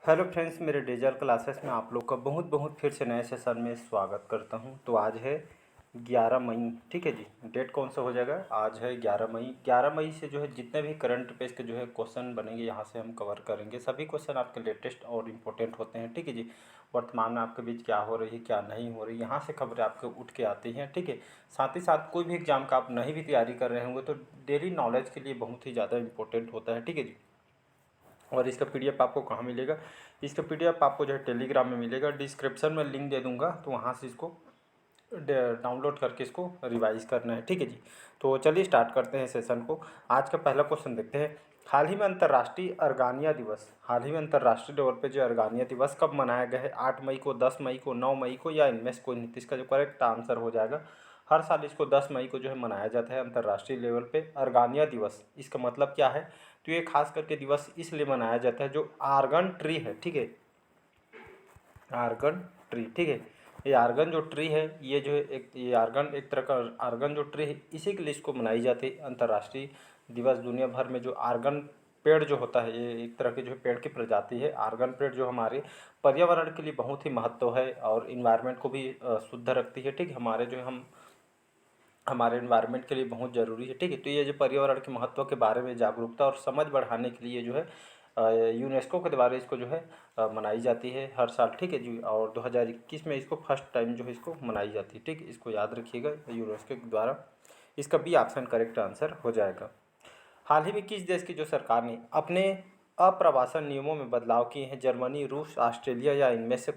Hello friends, मेरे digital classes में आप लोग का बहुत बहुत फिर से नए सेशन में स्वागत करता हूं। तो आज है 11 मई, ठीक है जी। डेट कौन सा हो जाएगा? आज है 11 मई। 11 मई से जो है जितने भी करंट अफेयर्स के जो है क्वेश्चन बनेंगे यहाँ से हम कवर करेंगे। सभी क्वेश्चन आपके लेटेस्ट और इम्पोर्टेंट होते हैं, ठीक है जी। वर्तमान में आपके बीच क्या हो रही है, क्या नहीं हो रही, यहाँ से खबरें आपके उठ के आती हैं, ठीक है। साथ ही साथ कोई भी एग्जाम का आप नहीं भी तैयारी कर रहे होंगे तो डेली नॉलेज के लिए बहुत ही ज़्यादा इंपॉर्टेंट होता है, ठीक है जी। और इसका पीडीएफ आपको कहाँ मिलेगा? इसका पीडीएफ आपको जो है टेलीग्राम में मिलेगा। डिस्क्रिप्शन में लिंक दे दूंगा, तो वहाँ से इसको डाउनलोड करके इसको रिवाइज करना है, ठीक है जी। तो चलिए स्टार्ट करते हैं सेशन को। आज का पहला क्वेश्चन देखते हैं। हाल ही में अंतर्राष्ट्रीय अर्गानिया दिवस, हाल ही में अंतर्राष्ट्रीय लेवल पे जो अर्गानिया दिवस कब मनाया गया है? 8 मई को, 10 मई को, 9 मई को, या इनमें से कोई नहीं? इसका जो करेक्ट आंसर हो जाएगा, हर साल इसको 10 मई को जो है मनाया जाता है अंतर्राष्ट्रीय लेवल पे अर्गानिया दिवस। इसका मतलब क्या है? तो ये खास करके दिवस इसलिए मनाया जाता है, जो आर्गन ट्री है, ठीक है, आर्गन ट्री, ठीक है। ये आर्गन जो ट्री है, ये जो है ये आर्गन एक तरह का आर्गन जो ट्री है, इसी के लिए इसको मनाई जाती है अंतर्राष्ट्रीय दिवस। दुनिया भर में जो आर्गन पेड़ जो होता है, ये एक तरह की जो है पेड़ की प्रजाति है। आर्गन पेड़ जो हमारे पर्यावरण के लिए बहुत ही महत्व है और इन्वायरमेंट को भी शुद्ध रखती है, ठीक है। हमारे जो हम हमारे इन्वायरमेंट के लिए बहुत ज़रूरी है, ठीक है। तो ये जो पर्यावरण के महत्व के बारे में जागरूकता और समझ बढ़ाने के लिए जो है यूनेस्को के द्वारा इसको जो है मनाई जाती है हर साल, ठीक है जी। और 2021 में इसको फर्स्ट टाइम जो है इसको मनाई जाती है, ठीक है। इसको याद रखिएगा, यूनेस्को के द्वारा। इसका बी ऑप्शन करेक्ट आंसर हो जाएगा। हाल ही में किस देश की जो सरकार ने अपने अप्रवासन नियमों में बदलाव किए हैं? जर्मनी, रूस, ऑस्ट्रेलिया, या इनमें से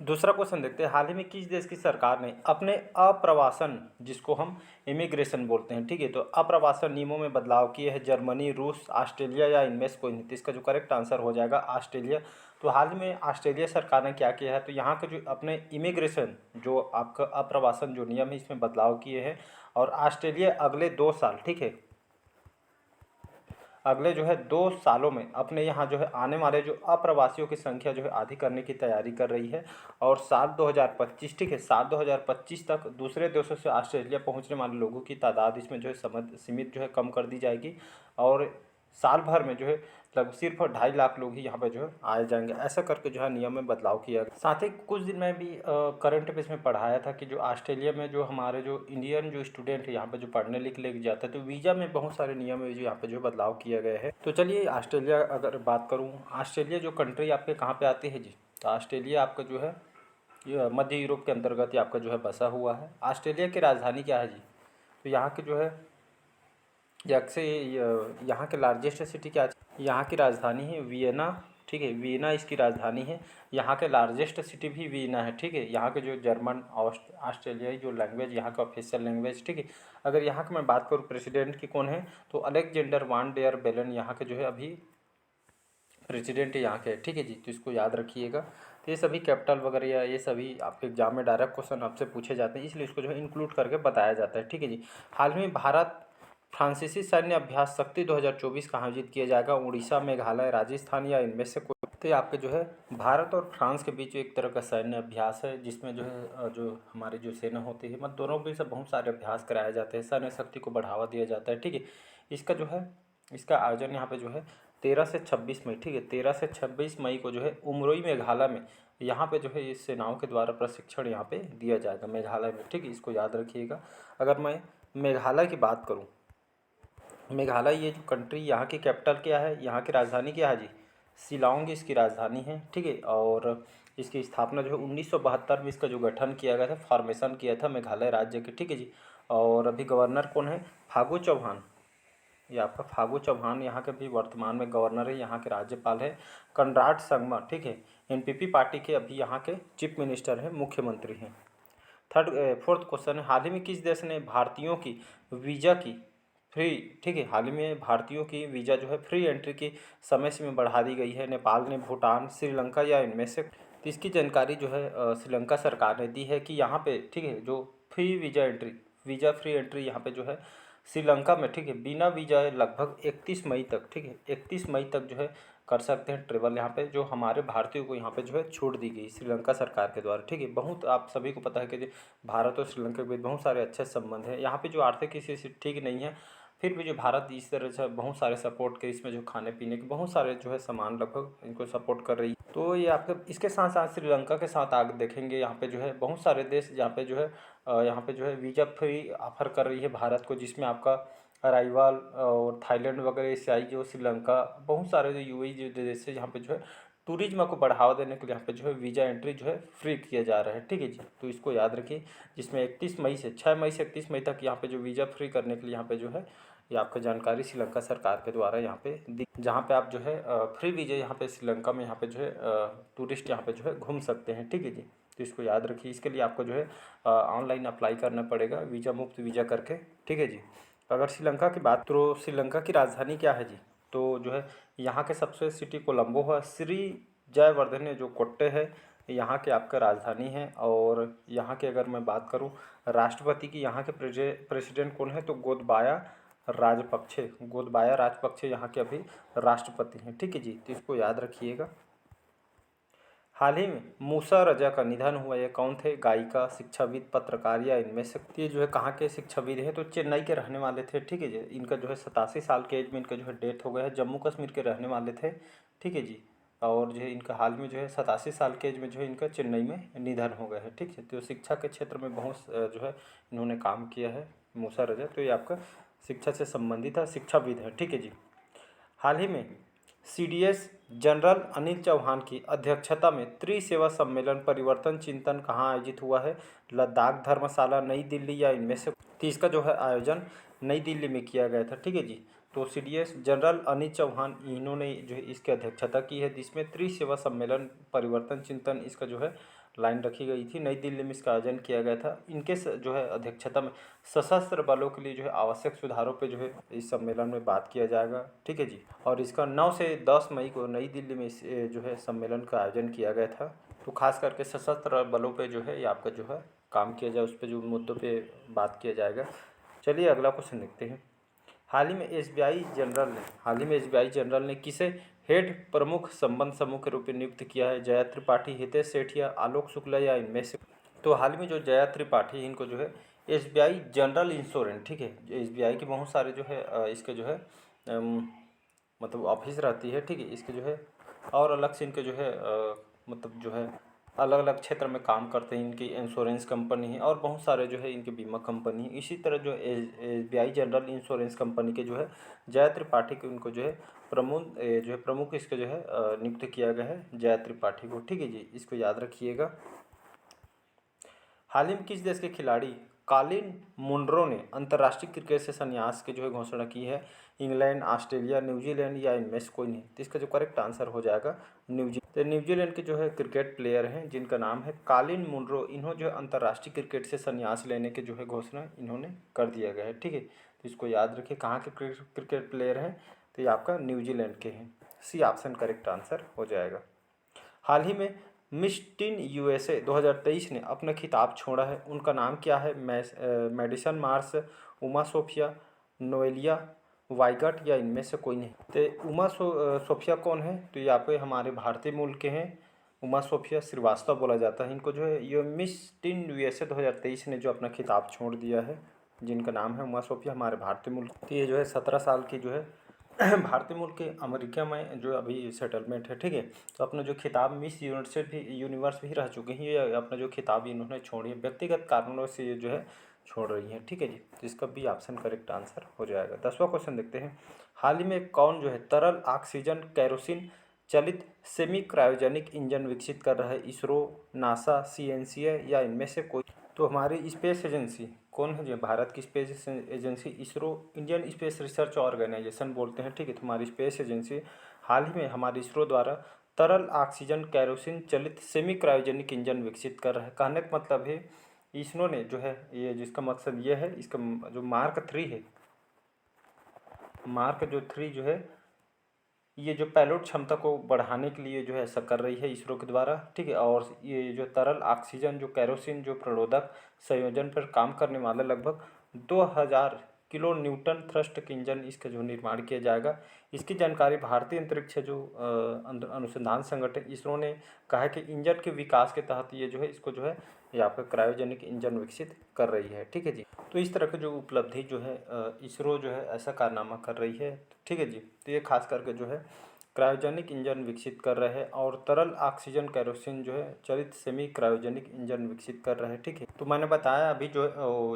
दूसरा क्वेश्चन देखते हैं। हाल ही में किस देश की सरकार ने अपने अप्रवासन, जिसको हम इमिग्रेशन बोलते हैं, ठीक है, तो अप्रवासन नियमों में बदलाव किए हैं? जर्मनी, रूस, ऑस्ट्रेलिया, या इनमें से कोई नहीं? तो इसका जो करेक्ट आंसर हो जाएगा ऑस्ट्रेलिया। तो हाल ही में ऑस्ट्रेलिया सरकार ने क्या किया है? तो यहाँ के जो अपने इमिग्रेशन, जो आपका अप्रवासन जो नियम है, इसमें बदलाव किए हैं। और ऑस्ट्रेलिया अगले 2 साल, ठीक है, अगले जो है 2 सालों में अपने यहाँ जो है आने वाले जो अप्रवासियों की संख्या जो है आधी करने की तैयारी कर रही है। और साल 2025, ठीक है, साल 2025 तक दूसरे देशों से ऑस्ट्रेलिया पहुँचने वाले लोगों की तादाद इसमें जो है सीमित जो है कम कर दी जाएगी। और साल भर में जो है लगभग सिर्फ 2.5 लाख लोग ही यहाँ पे जो है आए जाएंगे। ऐसा करके जो है नियम में बदलाव किया गया। साथ ही कुछ दिन में भी करंट अफेयर्स में पढ़ाया था कि जो ऑस्ट्रेलिया में जो हमारे जो इंडियन जो स्टूडेंट है यहाँ पे जो पढ़ने लिखने के जाते हैं, तो वीज़ा में बहुत सारे नियम है जो यहाँ पे जो बदलाव किया गया है। तो चलिए ऑस्ट्रेलिया अगर बात करूँ, ऑस्ट्रेलिया जो कंट्री आपके कहाँ पे आती है जी? तो ऑस्ट्रेलिया आपका जो है ये मध्य यूरोप के अंतर्गत ही आपका जो है बसा हुआ है। ऑस्ट्रेलिया की राजधानी क्या है जी? तो यहाँ की जो है जैसे यहाँ के लार्जेस्ट सिटी क्या है? यहाँ की राजधानी है वियना, ठीक है, वियना इसकी राजधानी है। यहाँ के लार्जेस्ट सिटी भी वियना है, ठीक है। यहाँ के जो जर्मन ऑस्ट्रेलियाई जो लैंग्वेज यहाँ का ऑफिशियल लैंग्वेज, ठीक है। अगर यहाँ की मैं बात करूँ प्रेसिडेंट की कौन है, तो अलेक्जेंडर वान डेयर बेलन यहाँ के जो है अभी प्रेसिडेंट यहाँ के, ठीक है जी। तो इसको याद रखिएगा। तो ये सभी कैपिटल वगैरह या ये सभी आपके एग्जाम में डायरेक्ट क्वेश्चन आपसे पूछे जाते हैं, इसलिए इसको जो है इंक्लूड करके बताया जाता है, ठीक है जी। हाल में भारत फ्रांसीसी सैन्य अभ्यास शक्ति 2024 कहाँ आयोजित किया जाएगा? उड़ीसा, मेघालय, राजस्थान, या इनमें से कोई? तो ये आपके जो है भारत और फ्रांस के बीच एक तरह का सैन्य अभ्यास है, जिसमें जो है जो हमारी जो सेना होती है, मतलब दोनों भी से बहुत सारे अभ्यास कराए जाते हैं, सैन्य शक्ति को बढ़ावा दिया जाता है, ठीक है। इसका जो है इसका आयोजन यहाँ पे जो है 13 से 26 मई, ठीक है, 13 से 26 मई को जो है उमरोई मेघालय में यहाँ पे जो है इस सेनाओं के द्वारा प्रशिक्षण यहाँ पे दिया जाएगा मेघालय में, ठीक है। इसको याद रखिएगा। अगर मैं मेघालय की बात करूँ, मेघालय ये जो कंट्री, यहाँ की कैपिटल क्या है, यहाँ की राजधानी क्या है जी? शिलांग इसकी राजधानी है, ठीक है। और इसकी स्थापना जो है 1972 में इसका जो गठन किया गया था, फॉर्मेशन किया था मेघालय राज्य के, ठीक है जी। और अभी गवर्नर कौन है? फागू चौहान। ये आपका फागू चौहान यहाँ के भी वर्तमान में गवर्नर है। यहाँ के राज्यपाल है कनराड संगमा, ठीक है। एनपीपी पार्टी के अभी यहाँ के चीफ मिनिस्टर हैं, मुख्यमंत्री हैं। फोर्थ क्वेश्चन है, हाल ही में किस देश ने भारतीयों की वीज़ा की फ्री, ठीक है, हाल ही में भारतीयों की वीज़ा जो है फ्री एंट्री की समय सीमा बढ़ा दी गई है? नेपाल ने, भूटान, श्रीलंका, या इनमें से? तो इसकी जानकारी जो है श्रीलंका सरकार ने दी है कि यहाँ पे, ठीक है, जो फ्री वीज़ा फ्री एंट्री यहाँ पे जो है श्रीलंका में, ठीक है, बिना वीज़ा लगभग 31 मई तक, ठीक है, 31 मई तक जो है कर सकते हैं ट्रेवल। यहाँ पे जो हमारे भारतीयों को यहाँ पे जो है छूट दी गई श्रीलंका सरकार के द्वारा, ठीक है। बहुत आप सभी को पता है कि भारत और श्रीलंका के बीच बहुत सारे अच्छे संबंध हैं। यहाँ पे जो आर्थिक स्थिति ठीक नहीं है, फिर भी जो भारत इस तरह से बहुत सारे सपोर्ट के इसमें जो खाने पीने के बहुत सारे जो है सामान लगभग इनको सपोर्ट कर रही है। तो ये आपके इसके साथ साथ श्रीलंका के साथ आगे देखेंगे यहाँ पे जो है बहुत सारे देश जहाँ पे जो है यहाँ पे जो है वीज़ा फ्री ऑफर कर रही है भारत को, जिसमें आपका अराइवल और थाईलैंड वगैरह एशियाई जो श्रीलंका बहुत सारे जो यूएई जो देश है यहाँ पे जो है टूरिज्म को बढ़ावा देने के लिए यहाँ पे जो है वीज़ा एंट्री जो है फ्री किया जा रहा है। ठीक है जी, तो इसको याद रखिए। जिसमें 31 मई से 6 मई से 31 मई तक यहाँ पे जो वीज़ा फ्री करने के लिए यहाँ पे जो है ये आपका जानकारी श्रीलंका सरकार के द्वारा यहाँ पे जहाँ पे आप जो है फ्री वीज़ा यहाँ पे श्रीलंका में यहाँ पे जो है टूरिस्ट यहाँ पे जो है घूम सकते हैं। ठीक है जी, तो इसको याद रखिए। इसके लिए आपको जो है ऑनलाइन अप्लाई करना पड़ेगा वीज़ा मुफ्त वीज़ा करके। ठीक है जी। अगर श्रीलंका की बात, तो श्रीलंका की राजधानी क्या है जी, तो जो है यहाँ के सबसे सिटी कोलंबो है। श्री जयवर्धने जो कोट्टे है यहाँ के आपका राजधानी है। और यहाँ के अगर मैं बात करूँ राष्ट्रपति की, यहाँ के प्रेसिडेंट कौन है, तो गोतबाया राजपक्षे यहाँ के अभी राष्ट्रपति हैं। ठीक है जी, तो इसको याद रखिएगा। हाल ही में मूसा रजा का निधन हुआ। ये कौन थे? गायिका, शिक्षाविद, पत्रकार या इनमें से? ये जो है कहाँ के शिक्षाविद हैं, तो चेन्नई के रहने वाले थे। ठीक है जी, इनका जो है 87 साल के एज में इनका जो है डेथ हो गया है। जम्मू कश्मीर के रहने वाले थे। ठीक है जी, और जो है इनका हाल में जो है 87 साल के एज में जो है इनका चेन्नई में निधन हो गया है। ठीक है, तो शिक्षा के क्षेत्र में बहुत जो है इन्होंने काम किया है मूसा रजा। तो ये आपका शिक्षा से संबंधित है, शिक्षाविद है। ठीक है जी। हाल ही में सीडीएस जनरल अनिल चौहान की अध्यक्षता में त्रिसेवा सम्मेलन परिवर्तन चिंतन कहाँ आयोजित हुआ है? लद्दाख, धर्मशाला, नई दिल्ली या इनमें से? तो इसका जो है आयोजन नई दिल्ली में किया गया था। ठीक है जी, तो सीडीएस जनरल अनिल चौहान इन्होंने जो है इसकी अध्यक्षता की है, जिसमें त्रिसेवा सम्मेलन परिवर्तन चिंतन इसका जो है लाइन रखी गई थी। नई दिल्ली में इसका आयोजन किया गया था। इनके जो है अध्यक्षता में सशस्त्र बलों के लिए जो है आवश्यक सुधारों पे जो है इस सम्मेलन में बात किया जाएगा। ठीक है जी, और इसका 9 से 10 मई को नई दिल्ली में इस जो है सम्मेलन का आयोजन किया गया था। तो खास करके सशस्त्र बलों पे जो है ये आपका जो है काम किया जाए, उस पर जो मुद्दों पे बात किया जाएगा। चलिए अगला क्वेश्चन देखते हैं। हाल ही में एसबीआई जनरल ने किसे हेड प्रमुख संबंध समूह के रूप में नियुक्त किया है? जया त्रिपाठी, हितेश सेठिया, आलोक शुक्ला या इनमें से? तो हाल ही में जो जया त्रिपाठी इनको जो है एसबीआई जनरल इंश्योरेंस, ठीक है, एसबीआई के बहुत सारे जो है इसके जो है मतलब ऑफिस रहती है। ठीक है, इसके जो है और अलग से इनके जो है मतलब जो है अलग अलग क्षेत्र में काम करते हैं। इनकी इंश्योरेंस कंपनी है और बहुत सारे जो है इनकी बीमा कंपनी है। इसी तरह जो एसबीआई जनरल इंश्योरेंस कंपनी के जो है जया त्रिपाठी को इनको जो है प्रमुख इसके जो है नियुक्त किया गया है जया त्रिपाठी को। ठीक है जी, इसको याद रखिएगा। हाल ही में किस देश के खिलाड़ी कॉलिन मुनरो ने अंतर्राष्ट्रीय क्रिकेट से संन्यास की जो है घोषणा की है? इंग्लैंड, ऑस्ट्रेलिया, न्यूजीलैंड या इनमें से कोई नहीं? तो इसका जो करेक्ट आंसर हो जाएगा न्यूजीलैंड। तो न्यूजीलैंड के जो है क्रिकेट प्लेयर हैं जिनका नाम है कॉलिन मुनरो, इन्होंने जो है अंतर्राष्ट्रीय क्रिकेट से संन्यास लेने की जो है घोषणा इन्होंने कर दिया गया है। ठीक है, तो इसको याद रखिए। कहाँ के क्रिकेट प्लेयर हैं? तो ये आपका न्यूजीलैंड के हैं। सी ऑप्शन करेक्ट आंसर हो जाएगा। हाल ही में मिस टीन यूएसए 2023 ने अपना खिताब छोड़ा है, उनका नाम क्या है? मेडिसन मार्स, उमा सोफिया, नोएलिया वाइगट या इनमें से कोई नहीं? तो सोफिया कौन है? तो ये आपके हमारे भारतीय मूल के हैं। उमा सोफिया श्रीवास्तव बोला जाता है इनको। जो है ये मिस टीन यूएसए 2023 ने जो अपना खिताब छोड़ दिया है, जिनका नाम है उमा सोफिया, हमारे भारतीय मूल। तो ये जो है 17 साल की जो है भारतीय मूल के अमेरिका में जो अभी सेटलमेंट है। ठीक है, तो अपना जो खिताब मिस यूनिवर्स भी रह चुके हैं, ये अपना जो खिताब इन्होंने छोड़ी है, व्यक्तिगत कारणों से ये जो है छोड़ रही हैं। ठीक है जी, तो इसका भी ऑप्शन करेक्ट आंसर हो जाएगा। 10वां क्वेश्चन देखते हैं। हाल ही में कौन जो है तरल ऑक्सीजन कैरोसिन चलित सेमी क्रायोजेनिक इंजन विकसित कर रहा है? इसरो, नासा, सीएनसीए या इनमें से कोई? तो हमारी स्पेस एजेंसी कौन है? जो भारत की space agency ISRO, Indian space research organisation बोलते हैं। ठीक है, तो हमारी स्पेस एजेंसी हाल ही में हमारी इसरो द्वारा तरल ऑक्सीजन कैरोसिन चलित सेमी क्रायोजेनिक इंजन विकसित कर रहा है। कहने का मतलब है इसरो ने जो है ये, जिसका मकसद ये है, इसका जो मार्क 3 है, मार्क जो 3 जो है ये जो पेलोड क्षमता को बढ़ाने के लिए जो है ऐसा कर रही है इसरो के द्वारा। ठीक है, और ये जो तरल ऑक्सीजन जो कैरोसिन जो प्रणोदक संयोजन पर काम करने वाला लगभग 2000 किलो न्यूटन थ्रस्ट के इंजन इसका जो निर्माण किया जाएगा। इसकी जानकारी भारतीय अंतरिक्ष जो अनुसंधान संगठन इसरो ने कहा है कि इंजन के विकास के तहत ये जो है इसको जो है ये आपका क्रायोजेनिक इंजन विकसित कर रही है। ठीक है जी। तो इस तरह की जो उपलब्धि जो है इसरो जो है ऐसा कारनामा कर रही है। ठीक है जी। तो ये खास करके जो है क्रायोजेनिक इंजन विकसित कर रहे हैं और तरल ऑक्सीजन केरोसिन जो है चलित सेमी क्रायोजेनिक इंजन विकसित कर रहे हैं। ठीक है। तो मैंने बताया अभी जो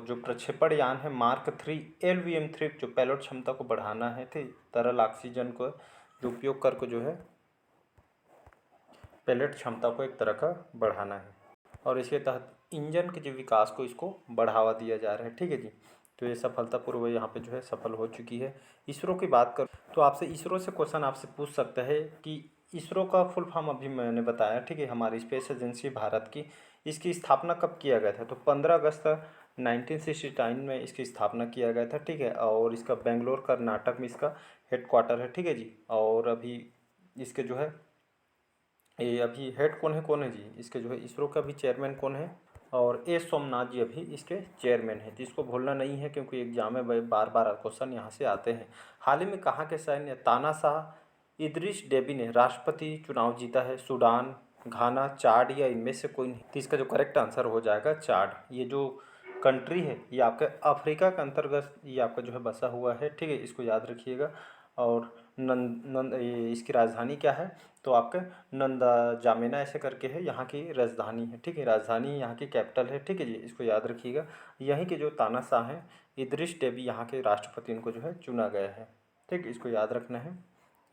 जो प्रक्षेपण यान है मार्क 3 LVM-3 जो पेलोड क्षमता को बढ़ाना है। ठीक, तरल ऑक्सीजन को जो उपयोग करके जो है पेलोड क्षमता को एक तरह का बढ़ाना है और इसके तहत इंजन के जो विकास को इसको बढ़ावा दिया जा रहा है। ठीक है जी। तो ये सफलतापूर्वक यहाँ पे जो है सफल हो चुकी है। इसरो की बात कर तो आपसे इसरो से क्वेश्चन आपसे पूछ सकता है कि इसरो का फुल फॉर्म अभी मैंने बताया। ठीक है। हमारी स्पेस एजेंसी भारत की इसकी स्थापना कब किया गया था? तो 15 अगस्त 1969 में इसकी स्थापना किया गया था। ठीक है। और इसका बेंगलोर कर्नाटक में इसका हेडक्वार्टर है। ठीक है जी। और अभी इसके जो है ये अभी हेड कौन है जी इसके जो है इसरो का भी चेयरमैन कौन है? और ए सोमनाथ जी अभी इसके चेयरमैन हैं। तो इसको भूलना नहीं है क्योंकि एग्जाम में बार बार क्वेश्चन यहाँ से आते हैं। हाल ही में कहाँ के सैन्य तानाशाह इदरिस डेबी ने राष्ट्रपति चुनाव जीता है? सूडान, घाना, चाड या इनमें से कोई नहीं? तो इसका जो करेक्ट आंसर हो जाएगा चाड। ये जो कंट्री है ये आपके अफ्रीका के अंतर्गत ये आपका जो है बसा हुआ है। ठीक है। इसको याद रखिएगा। और इसकी राजधानी क्या है? तो आपका नंदा जामेना ऐसे करके है यहाँ की राजधानी है। ठीक है। राजधानी यहाँ की कैपिटल है। ठीक है जी। इसको याद रखिएगा। यहीं के जो तानाशाह हैं इदरिस डेबी यहाँ के राष्ट्रपति इनको जो है चुना गया है। ठीक, इसको याद रखना है।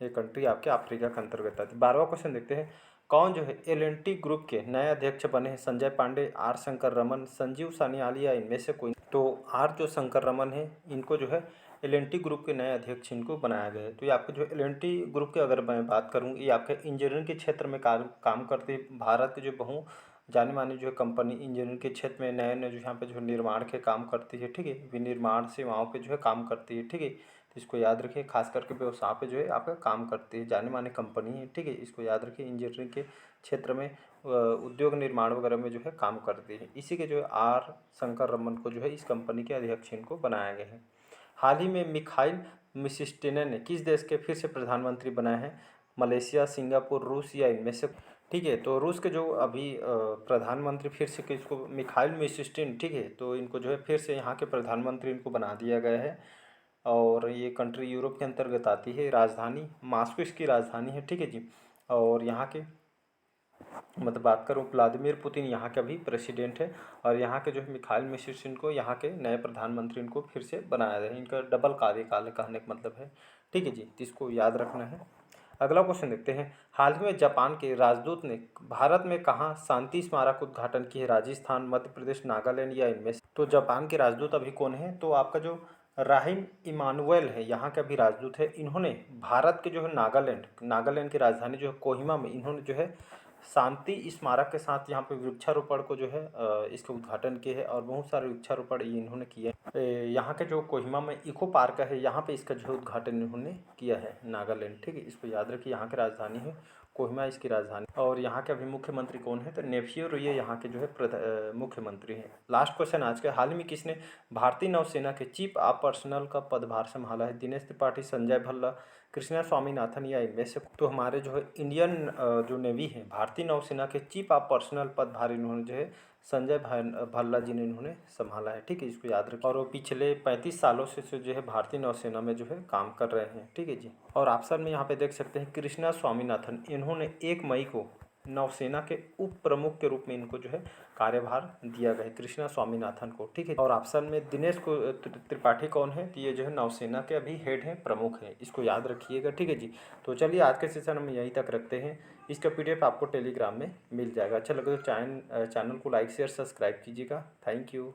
ये कंट्री आपके अफ्रीका के अंतर्गत आती है। 12वां क्वेश्चन देखते हैं। कौन जो है L&T ग्रुप के नए अध्यक्ष बने हैं? संजय पांडे, आर शंकर रमन, संजीव सान्याल या इनमें से कोई? तो आर जो शंकर रमन है इनको जो है L&T ग्रुप के नए अध्यक्ष इनको बनाया गया है। तो ये आपके जो L&T ग्रुप की अगर मैं बात करूँ ये आपके इंजीनियरिंग के क्षेत्र में काम करती है। भारत के जो जानी मानी जो है कंपनी इंजीनियरिंग के क्षेत्र में नए नए जो यहाँ पे जो निर्माण के काम करती है। ठीक है। विनिर्माण सेवाओं पे जो है काम करती है। ठीक है। तो इसको याद रखिए। खास करके व्यवसाय पे जो है आपका काम करती है जाने माने कंपनी है। ठीक है। इसको याद रखिए। इंजीनियरिंग के क्षेत्र में उद्योग निर्माण वगैरह में जो है काम करती है। इसी के जो है आर शंकर रमन को जो है इस कंपनी के अध्यक्ष इनको बनाया गया है। हाल ही में मिखाइल मिशिस्टिन ने किस देश के फिर से प्रधानमंत्री बनाए हैं? मलेशिया, सिंगापुर, रूस या इनमें से? ठीक है। तो रूस के जो अभी प्रधानमंत्री फिर से किसको? मिखाइल मिशिस्टिन। ठीक है। तो इनको जो है फिर से यहाँ के प्रधानमंत्री इनको बना दिया गया है और ये कंट्री यूरोप के अंतर्गत आती है। राजधानी मास्को इसकी राजधानी है। ठीक है जी। और यहाँ के मतलब बात करूँ व्लादिमीर पुतिन यहाँ के अभी प्रेसिडेंट है और यहाँ के जो है मिखाइल मिशिस्टिन को यहाँ के नए प्रधानमंत्री इनको फिर से बनाया गया है। इनका डबल कार्यकाल है कहने का मतलब है। ठीक है जी। तो इसको याद रखना है। अगला क्वेश्चन देखते हैं। हाल ही में जापान के राजदूत ने भारत में कहाँ शांति स्मारक उद्घाटन की है? राजस्थान, मध्य प्रदेश, नागालैंड या इनमें से? तो जापान के राजदूत अभी कौन है? तो आपका जो राहिम इमानुएल है यहाँ के अभी राजदूत है। इन्होंने भारत के जो है नागालैंड की राजधानी जो है कोहिमा में इन्होंने जो है शांति स्मारक के साथ यहाँ पे वृक्षारोपण को जो है इसके उद्घाटन किए हैं और बहुत सारे वृक्षारोपण ये इन्होंने किए हैं। यहाँ के जो कोहिमा में इको पार्क है यहाँ पे इसका जो है उद्घाटन इन्होंने किया है नागालैंड। ठीक है। इसको याद रखिए। यहाँ की राजधानी है कोहिमा इसकी राजधानी। और यहाँ के अभी मुख्यमंत्री कौन है? तो नेफियो रुइये यहाँ के जो है मुख्यमंत्री हैं। लास्ट क्वेश्चन आज के। हाल ही में किसने भारतीय नौसेना के चीफ ऑफ पर्सनल का पदभार संभाला है? दिनेश त्रिपाठी, संजय भल्ला, कृष्णा स्वामीनाथन या इनमें से? तो हमारे जो है इंडियन जो नेवी है भारतीय नौसेना के चीफ ऑफ पर्सनल पदभार इन्होंने जो है संजय भल्ला जी ने इन्होंने संभाला है। ठीक है। इसको याद रखिए। और वो पिछले 35 सालों से जो है भारतीय नौसेना में जो है काम कर रहे हैं। ठीक है जी। और ऑप्शन में यहाँ पे देख सकते हैं कृष्णा स्वामीनाथन इन्होंने 1 मई को नौसेना के उप प्रमुख के रूप में इनको जो है कार्यभार दिया गया है कृष्णा स्वामीनाथन को। ठीक है। और ऑप्शन में दिनेश को त्रिपाठी कौन है? तो ये जो है नौसेना के अभी हेड हैं, प्रमुख हैं। इसको याद रखिएगा। ठीक है जी। तो चलिए आज के सेशन हम यहीं तक रखते हैं। इसका PDF आपको टेलीग्राम में मिल जाएगा। अच्छा लगे तो चैनल को लाइक शेयर सब्सक्राइब कीजिएगा। Thank you.